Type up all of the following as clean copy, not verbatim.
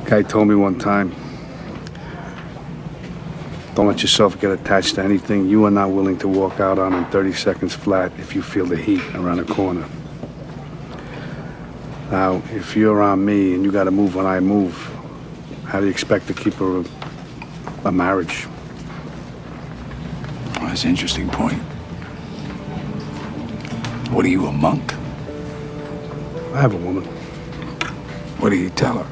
Guy told me one time, don't let yourself get attached to anything you are not willing to walk out on in 30 seconds flat if you feel the heat around the corner. Now, if you're around me and you gotta move when I move, how do you expect to keep a marriage? Well, that's an interesting point. What are you, a monk? I have a woman. What do you tell her?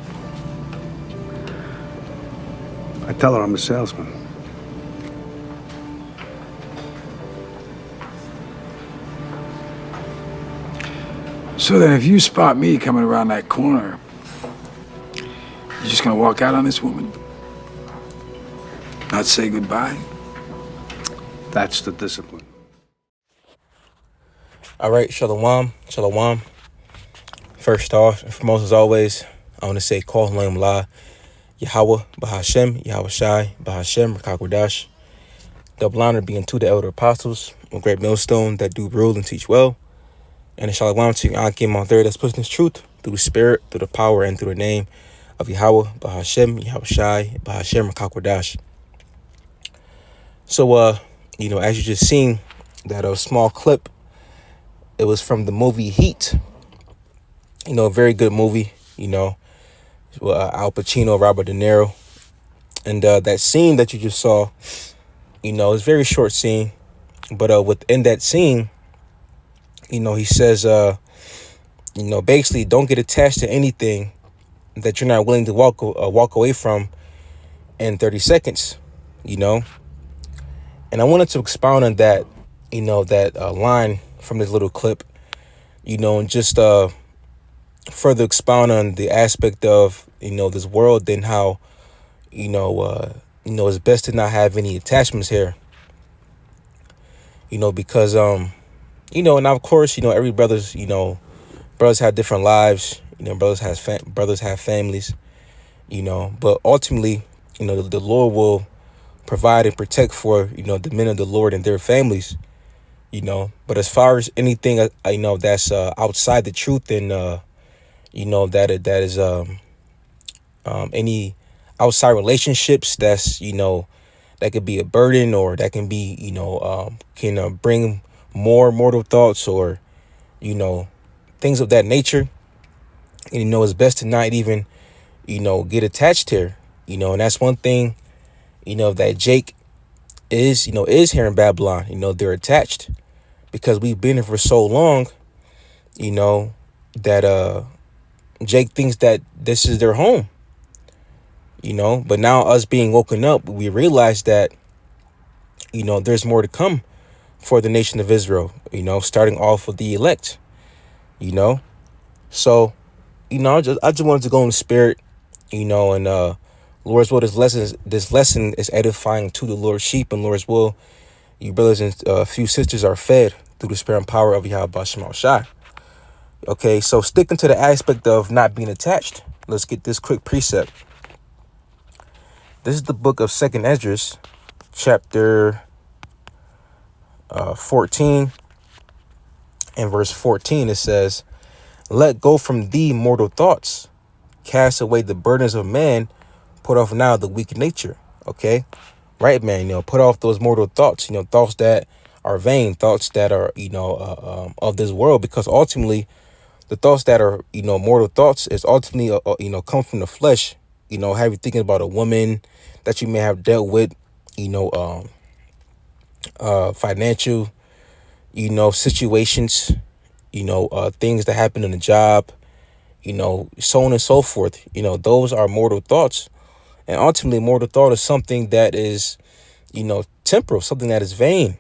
I tell her I'm a salesman. So then if you spot me coming around that corner, you're just gonna walk out on this woman? Not say goodbye? That's the discipline. All right, shalom, shalom. First off, and foremost as always, I want to say call Lam La, Yahweh, Bahashem, Yahweh Shai, Bahashem, Rakakwadash. Double honor being to the elder apostles, a great millstone that do rule and teach well. And a shalom to Akim on third that's pushing this truth through the spirit, through the power, and through the name of Yahweh, Bahashem, Yahweh Shai, Bahashem, Rakakwadash. So, as you just seen, that small clip, it was from the movie Heat. A very good movie, Al Pacino, Robert De Niro. And that scene that you just saw, it's a very short scene. But within that scene, he says, basically don't get attached to anything that you're not willing to walk away from in 30 seconds, And I wanted to expound on that, that line from this little clip, and just further expound on the aspect of, this world and how, it's best to not have any attachments here, because, and of course, every brothers have different lives, brothers have families, but ultimately, the Lord will provide and protect for, the men of the Lord and their families, but as far as anything, that's outside the truth and, that is any outside relationships that's, that could be a burden or that can be, can bring more mortal thoughts or, things of that nature. And, it's best to not even, get attached here, and that's one thing, that Jake is here in Babylon. They're attached because we've been here for so long, that Jake thinks that this is their home, but now us being woken up, we realize that, there's more to come for the nation of Israel, starting off with the elect, so, I just wanted to go in the spirit, and Lord's will, this lesson is edifying to the Lord's sheep, and Lord's will, you brothers and few sisters are fed through the spirit and power of Yahweh Shema Shai. Okay, so sticking to the aspect of not being attached, let's get this quick precept. This is the book of 2nd Esdras, chapter 14, and verse 14. It says, "Let go from thee mortal thoughts, cast away the burdens of man, put off now the weak nature." Okay, right, man. Put off those mortal thoughts. Thoughts that are vain, thoughts that are of this world, because ultimately, the thoughts that are mortal thoughts is ultimately come from the flesh. Have you thinking about a woman that you may have dealt with, financial, situations, things that happen in the job, so on and so forth. Those are mortal thoughts. And ultimately, mortal thought is something that is, temporal, something that is vain,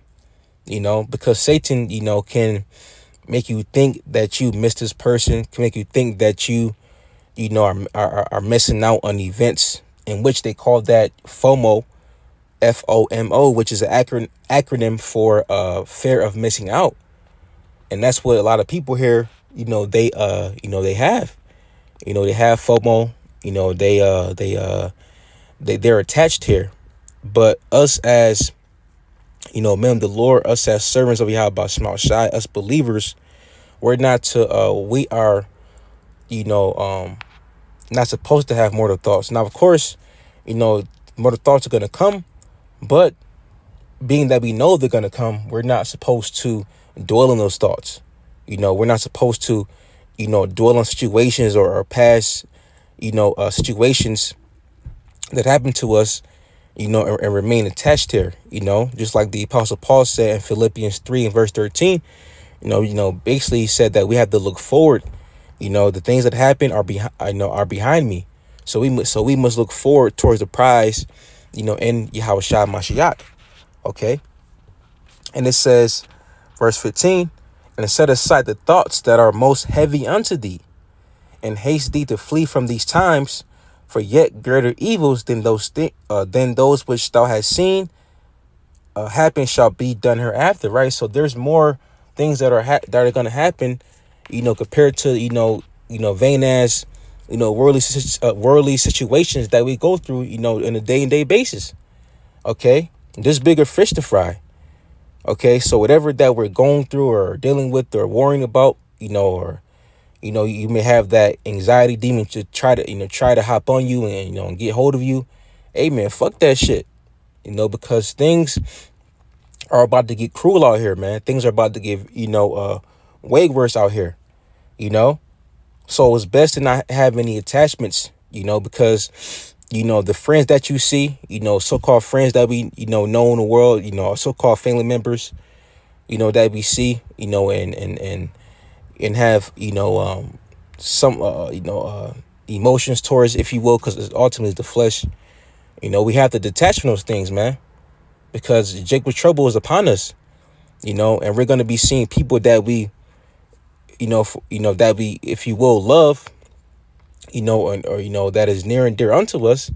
because Satan, can make you think that you missed this person, can make you think that you are missing out on events, in which they call that FOMO, FOMO, which is an acronym for fear of missing out. And that's what a lot of people here, they have, they have FOMO, they're attached here. But us as, men of the Lord, us as servants of Yahweh Shema Shai, us believers, we're not to, we are, not supposed to have mortal thoughts. Now, of course, you know, mortal thoughts are going to come, but being that we know they're going to come, we're not supposed to dwell on those thoughts. You know, we're not supposed to, you know, dwell on situations or past, situations that happened to us, you know, and remain attached here, you know, just like the Apostle Paul said in Philippians 3 and verse 13, basically he said that we have to look forward. You know, the things that happen are behind me. So we must look forward towards the prize, you know, in Yahushua Mashiach. Okay. And it says, verse 15, and set aside the thoughts that are most heavy unto thee, and haste thee to flee from these times, for yet greater evils than those which thou hast seen happen shall be done hereafter. Right. So there's more things that that are going to happen, you know, compared to vain as worldly situations that we go through, you know, on a day-to-day basis. Okay, there's bigger fish to fry. Okay, so whatever that we're going through or dealing with or worrying about, you know, or you may have that anxiety demon to try to hop on you and and get hold of you. Hey man, fuck that shit. You know, because things are about to get cruel out here, man. Things are about to get way worse out here. You know, so it's best to not have any attachments. You know, because the friends that you see, so-called friends that we know in the world, so-called family members, that we see, and have some emotions towards, if you will, because it's ultimately the flesh. We have to detach from those things, man, because Jacob's trouble is upon us. And we're going to be seeing people that we that we, if you will, love, or that is near and dear unto us.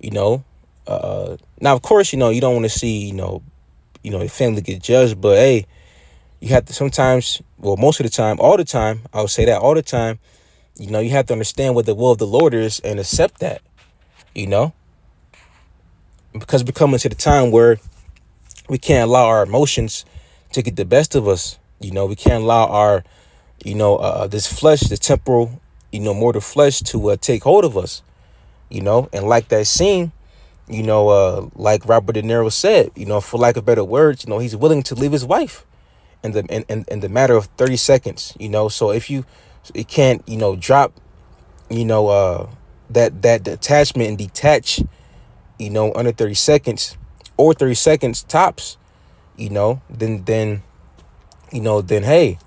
Now of course, you don't want to see your family get judged, but hey, you have to sometimes, well, most of the time, all the time, I would say that all the time, you have to understand what the will of the Lord is and accept that, because we're coming to the time where we can't allow our emotions to get the best of us. We can't allow our this flesh, the temporal, mortal flesh to take hold of us. And like that scene, like Robert De Niro said, for lack of better words, he's willing to leave his wife in the matter of 30 seconds. So if it can't, drop, that attachment and detach, under 30 seconds or 30 seconds tops, then hey,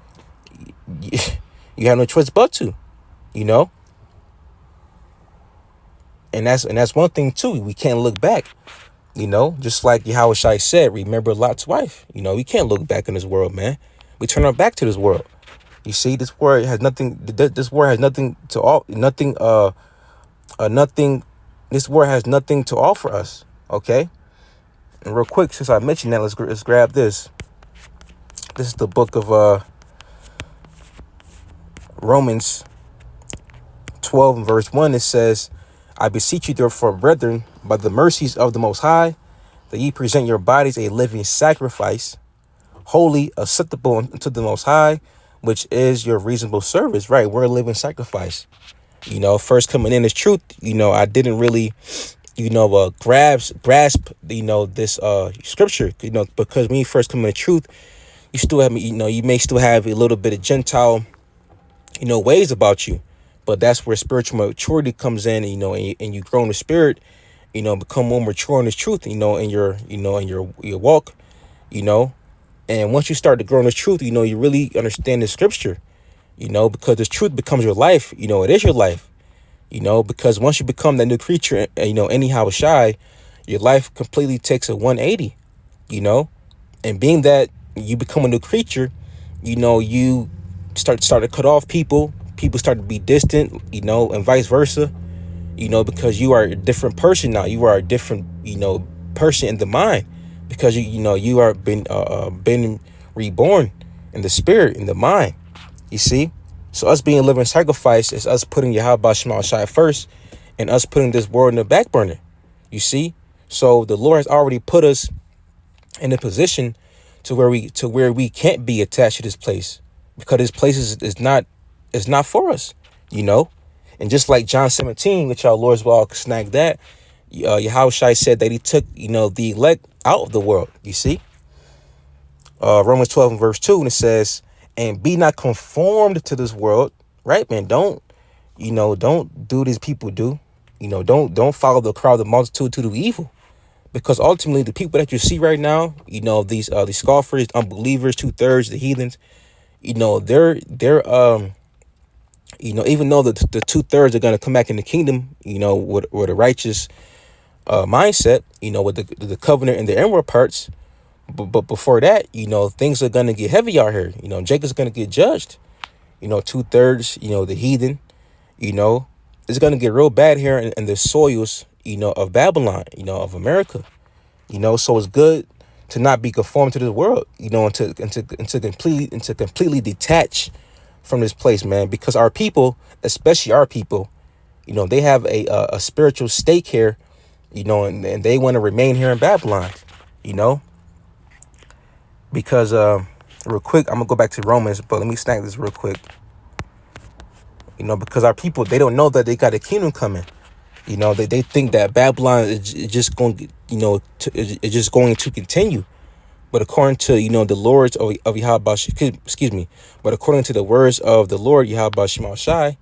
you have no choice but to, and that's one thing too. We can't look back, just like Yahushua said, remember Lot's wife. We can't look back in this world, man. We turn our back to this world. You see, this world has nothing. This world has nothing to all. Nothing. Nothing. This world has nothing to offer us. Okay. And real quick, since I mentioned that, let's grab this. This is the book of Romans 12 and verse 1. It says, I beseech you, therefore, brethren, by the mercies of the Most High, that ye present your bodies a living sacrifice, holy, acceptable unto the Most High, which is your reasonable service. Right, we're a living sacrifice. First coming in is truth. I didn't really, grasp, this scripture, because when you first come in the truth, you still have, you may still have a little bit of Gentile, ways about you. But that's where spiritual maturity comes in, and you grow in the spirit, become more mature in this truth, in your walk, and once you start to grow in this truth, you really understand the scripture, because this truth becomes your life. It is your life, because once you become that new creature, anyhow shy, your life completely takes a 180, and being that you become a new creature, you start to cut off people start to be distant, and vice versa, because you are a different person now. You are a different, person in the mind, because you are been reborn in the spirit, in the mind. You see, so us being a living sacrifice is us putting Yahweh Shema Shai first, and us putting this world in the back burner. You see, so the Lord has already put us in a position to where we can't be attached to this place, because this place is not for us. And just like John 17, which our Lord's well snag that, Yahushua said that he took, the elect out of the world. You see, Romans 12 and verse 2, and it says, and be not conformed to this world, right, man? Don't do these people do. Don't follow the crowd, the multitude to do evil. Because ultimately the people that you see right now, these scoffers, unbelievers, 2/3, the heathens, they're even though the 2/3 are gonna come back in the kingdom, with a righteous mindset, with the covenant and the inward parts. But before that, things are gonna get heavy out here. Jacob's gonna get judged. 2/3, the heathen, it's gonna get real bad here in the soils, of Babylon, of America. So it's good to not be conformed to this world, and to completely detach from this place, man, because our people, especially our people, they have a spiritual stake here, and they want to remain here in Babylon, because real quick, I'm gonna go back to Romans, but let me snag this real quick, because our people, they don't know that they got a kingdom coming. They think that Babylon is just going, it's just going to continue. But according to, the Lord's of Yahweh, excuse me, but according to the words of the Lord Yahweh Shema Shai,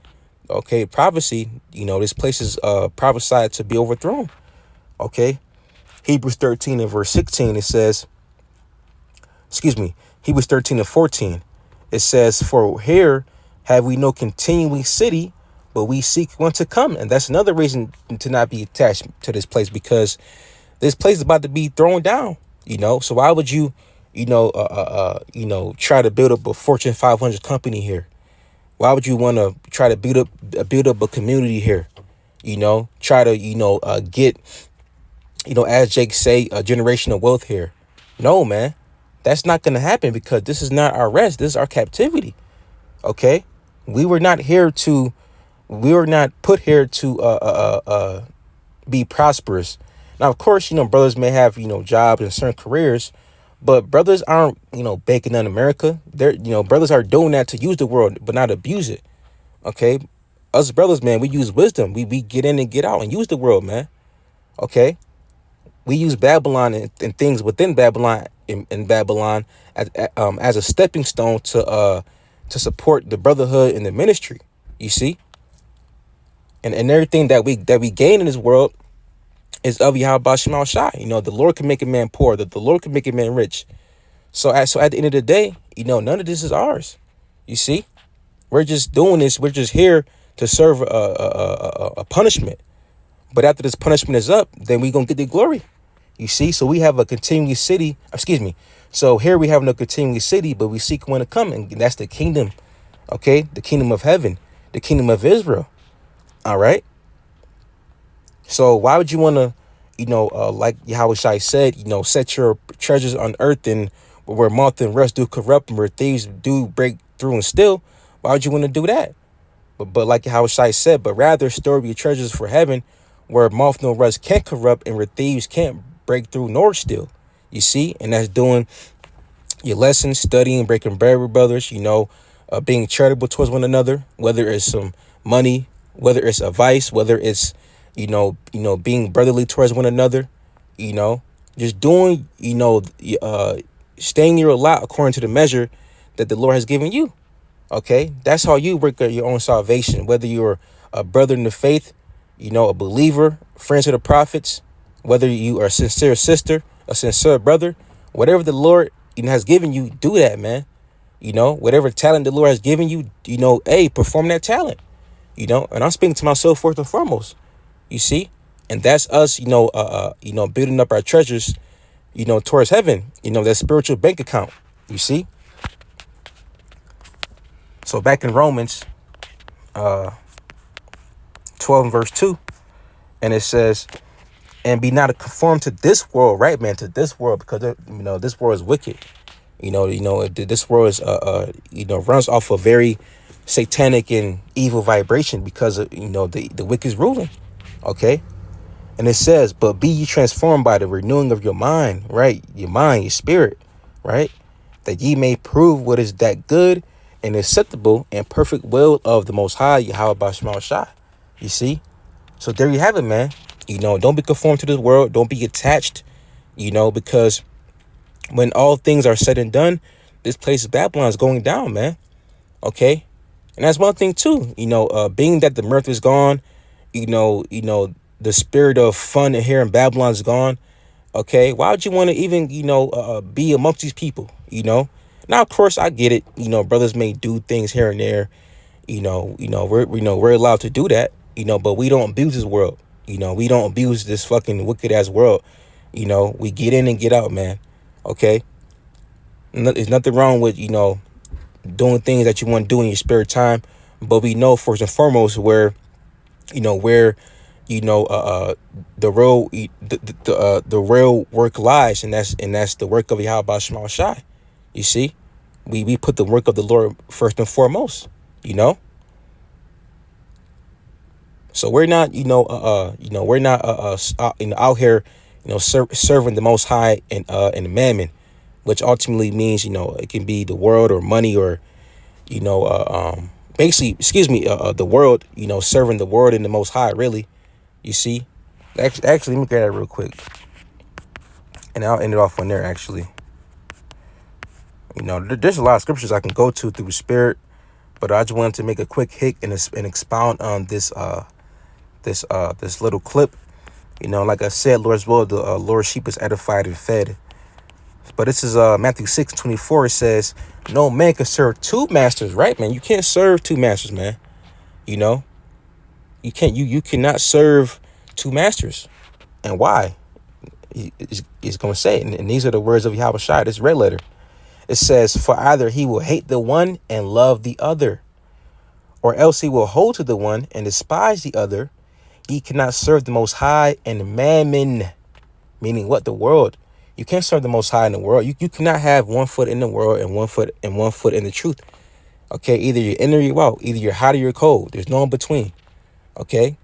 okay, prophecy, this place is prophesied to be overthrown. Okay. Hebrews 13 and verse 16, it says, Hebrews 13 and 14, it says, for here have we no continuing city, but we seek one to come. And that's another reason to not be attached to this place, because this place is about to be thrown down, so why would you, try to build up a Fortune 500 company here? Why would you want to try to build up a community here? Try to, get, as Jake say, a generation of wealth here. No, man, that's not going to happen, because this is not our rest. This is our captivity. Okay. We were not put here to, be prosperous. Now, of course, brothers may have, jobs and certain careers, but brothers aren't, banking on America. They're, brothers are doing that to use the world, but not abuse it. Okay. Us brothers, man, we use wisdom. We get in and get out and use the world, man. Okay. We use Babylon and things within Babylon in Babylon as a stepping stone to support the brotherhood and the ministry. You see, and everything that we gain in this world is of Yahweh Shema Shai. The Lord can make a man poor, that the Lord can make a man rich. So at the end of the day, none of this is ours. You see, we're just doing this. We're just here to serve a punishment. But after this punishment is up, then we're going to get the glory. You see, so we have a continuing city. Excuse me. So here we have no continuing city, but we seek one to come, and that's the kingdom. Okay, the kingdom of heaven, the kingdom of Israel. All right. So why would you want to, like Yahweh Shai said, set your treasures on earth, and where moth and rust do corrupt and where thieves do break through and steal? Why would you want to do that? But like Yahweh Shai said, but rather store your treasures for heaven, where moth nor rust can't corrupt and where thieves can't break through nor steal. You see, and that's doing your lessons, studying, breaking bread with brothers, being charitable towards one another, whether it's some money, whether it's advice, whether it's, being brotherly towards one another, just doing, staying your lot according to the measure that the Lord has given you. Okay. That's how you work out your own salvation, whether you're a brother in the faith, a believer, friends of the prophets, whether you are a sincere sister, a sincere brother, whatever the Lord has given you, do that, man. Whatever talent the Lord has given you, perform that talent, and I'm speaking to myself first and foremost, you see, and that's us, building up our treasures, towards heaven, that spiritual bank account, you see. So back in Romans 12 and verse 2, and it says, and be not conformed to this world, right, man, to this world, because, this world is wicked. This world is, runs off a very satanic and evil vibration because of, the wicked is ruling. Okay. And it says, but be ye transformed by the renewing of your mind, right? Your mind, your spirit, right? That ye may prove what is that good and acceptable and perfect will of the Most High, Yahweh Shema Shai. You see? So there you have it, man. Don't be conformed to this world. Don't be attached, because when all things are said and done, this place of Babylon is going down, man. Okay? And that's one thing too. Being that the mirth is gone, the spirit of fun here in Babylon is gone. Okay, why would you want to even be amongst these people? Now of course I get it. Brothers may do things here and there. We're allowed to do that. But we don't abuse this world. We don't abuse this fucking wicked ass world. We get in and get out, man. Okay, there's nothing wrong with doing things that you want to do in your spare time, but we know first and foremost where the real the real work lies, and that's the work of Yahweh Shema Shai. You see, we put the work of the Lord first and foremost. So we're not we're not out here serving the Most High and mammon, which ultimately means it can be the world or money or basically, the world, serving the world and the Most High, really. You see, actually, let me get that real quick, and I'll end it off on there. Actually, there's a lot of scriptures I can go to through the Spirit, but I just wanted to make a quick hit and expound on this little clip. Like I said, Lord's will, the Lord's sheep is edified and fed. But this is Matthew 6:24. It says, no man can serve two masters, right, man? You can't serve two masters, man. You can't. You cannot serve two masters. And why? He's going to say it. And these are the words of Yahweh Shai, this red letter. It says, for either he will hate the one and love the other, or else he will hold to the one and despise the other. He cannot serve the Most High and mammon, meaning what? The world. You can't serve the Most High in the world. You cannot have 1 foot in the world and 1 foot in the truth. Okay, either you're in or you're out. Either you're hot or you're cold. There's no in between. Okay,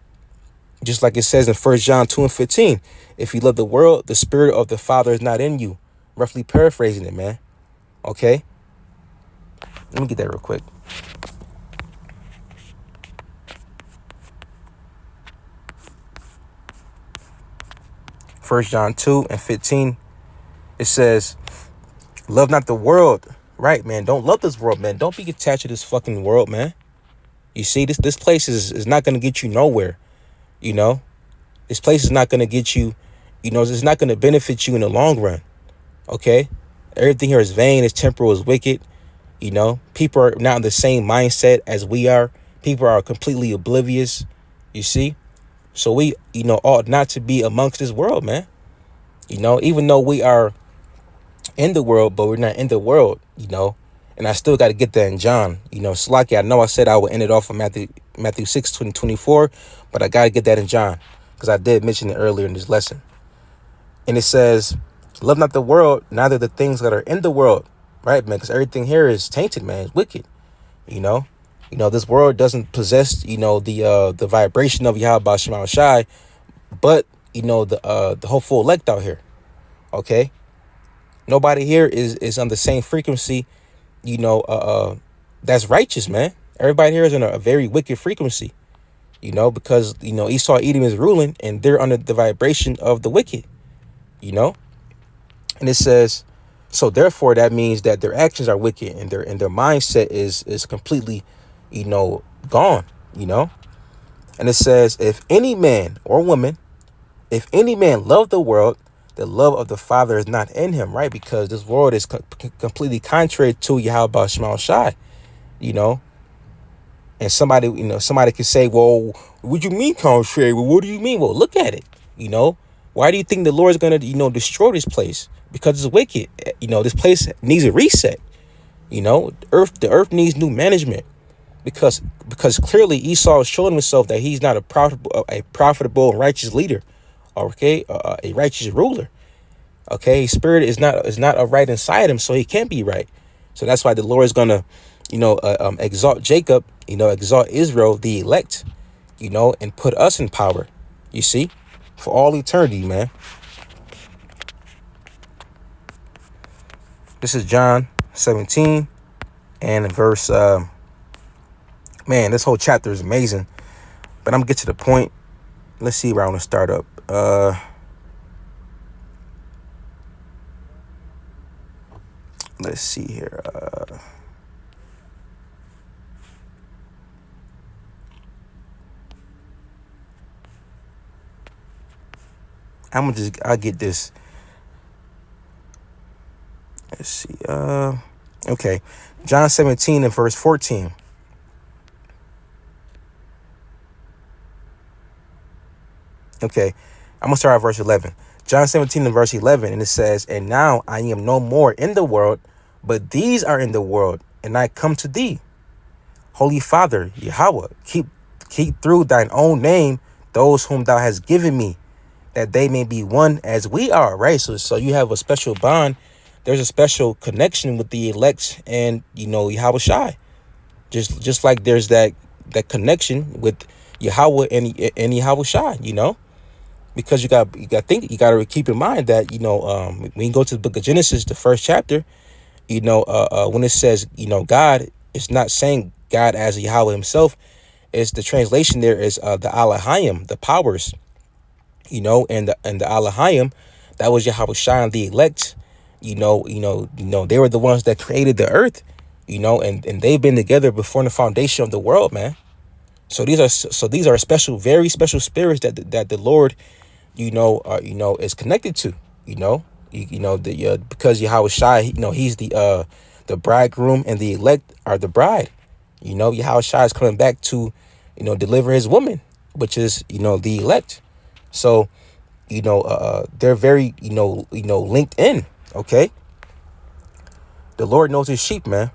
just like it says in 1 John 2:15, if you love the world, the spirit of the Father is not in you. Roughly paraphrasing it, man. Okay, let me get that real quick. First John 2:15, it says, love not the world. Right, man. Don't love this world, man. Don't be attached to this fucking world, man. You see, this place is not going to get you nowhere. This place is not going to get you, it's not going to benefit you in the long run. Okay, everything here is vain, is temporal, is wicked. People are not in the same mindset as we are. People are completely oblivious. You see, so we ought not to be amongst this world, man. Even though we are in the world, but we're not in the world. And I still got to get that in John. Slaki, I know I said I would end it off of Matthew 6:24, but I got to get that in John, because I did mention it earlier in this lesson. And it says, love not the world, neither the things that are in the world. Right, man? Because everything here is tainted, man. It's wicked. This world doesn't possess, the vibration of Yahweh Shema Shai, but, the hopeful elect out here. Okay? Nobody here is on the same frequency, that's righteous, man. Everybody here is in a very wicked frequency, because, Esau, Edom is ruling, and they're under the vibration of the wicked, And it says, so therefore that means that their actions are wicked, and their mindset is completely, gone, And it says, if any man or woman, if any man love the world, the love of the Father is not in him, right? Because this world is completely contrary to Yahweh Shema Shai, And somebody can say, well, what do you mean contrary? Well, what do you mean? Well, look at it, Why do you think the Lord is going to, destroy this place? Because it's wicked. This place needs a reset. The earth needs new management. Because clearly Esau is showing himself that he's not a profitable and righteous leader. Okay, a righteous ruler. Okay, his spirit is not right inside him, so he can't be right. So that's why the Lord is gonna, exalt Jacob, exalt Israel, the elect, and put us in power. You see, for all eternity, man. This is John 17 and verse. Man, this whole chapter is amazing. But I'm gonna get to the point. Let's see where I want to start up. Let's see here. I'll get this. Let's see. Okay. John 17 and verse 14. Okay. I'm going to start at verse 11. John 17 and verse 11. And it says, "And now I am no more in the world, but these are in the world, and I come to thee. Holy Father, Yahweh, keep through thine own name those whom thou hast given me, that they may be one as we are," right? So you have a special bond. There's a special connection with the elect and, Yahweh Shai. Just like there's that connection with Yahweh and Yahweh Shai, because you got to keep in mind that, when you go to the book of Genesis, the first chapter, when it says, God, it's not saying God as Yahweh himself. It's the translation there is the Alahayim, the powers, and the Alahayim, that was Yahweh Shai and the elect. They were the ones that created the earth, and they've been together before the foundation of the world, man. So these are special, very special spirits that the Lord, is connected to, because Yahweh Shai, he's the bridegroom and the elect are the bride. Yahweh Shai is coming back to, deliver his woman, which is, the elect. So, they're very, linked in. Okay. The Lord knows his sheep, man.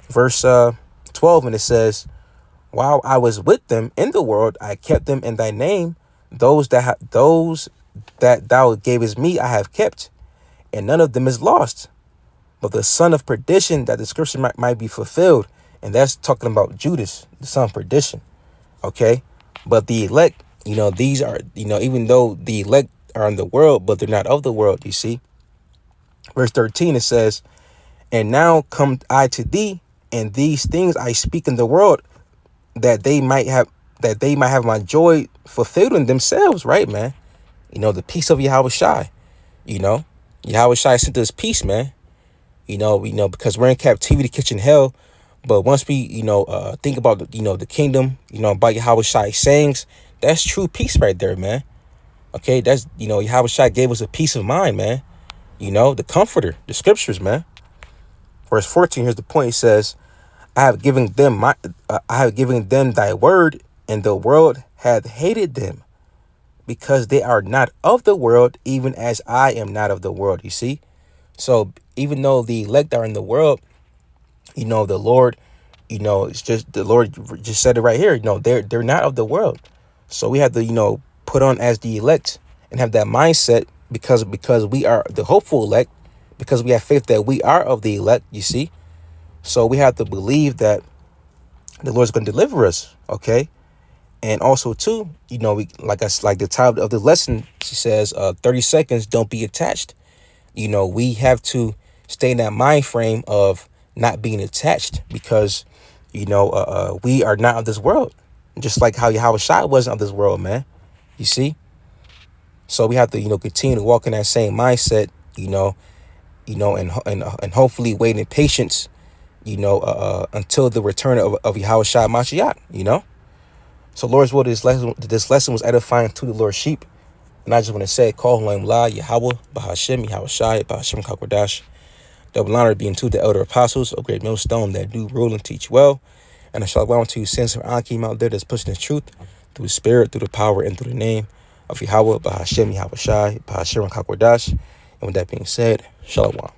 Verse 12, and it says, "While I was with them in the world, I kept them in thy name. Those that thou gavest me, I have kept, and none of them is lost. But the son of perdition, that the scripture might be fulfilled." And that's talking about Judas, the son of perdition. Okay. But the elect, these are, even though the elect are in the world, but they're not of the world, you see. Verse 13, it says, "And now come I to thee, and these things I speak in the world, that they might have my joy fulfilled in themselves," right, man? The peace of Yahweh Shai. Yahweh Shai sent us peace, man. Because we're in captivity, kitchen hell. But once we, think about the kingdom, about Yahweh Shai sayings, that's true peace right there, man. Okay, that's, Yahweh Shai gave us a peace of mind, man. The comforter, the scriptures, man. Verse 14, here's the point. It says, I have given them thy word, and the world hath hated them, because they are not of the world, even as I am not of the world. You see? So even though the elect are in the world, the Lord, it's just, the Lord just said it right here. They're not of the world. So we have to, put on as the elect and have that mindset, because we are the hopeful elect, because we have faith that we are of the elect, you see. So we have to believe that the Lord's going to deliver us, okay? And also, too, like the title of the lesson, she says, 30 seconds, don't be attached. We have to stay in that mind frame of not being attached, because, we are not of this world. Just like how Yahweh Shai wasn't of this world, man. You see? So we have to, continue to walk in that same mindset, and hopefully wait in patience, until the return of Yahweh Shai Mashiach, So Lord's will, this lesson was edifying to the Lord's sheep. And I just want to say, call him La Yahweh, Bahashem, Yahweh Shai, Bahashem Kakwadash. Double honor being to the elder apostles, a great millstone that do rule and teach well. And I shall allow to you sins of Akim out there that's pushing the truth through the spirit, through the power, and through the name of Yahweh, Bahashem, Yahweh Shai, Bahashem Kakwadash. And with that being said, Shalom.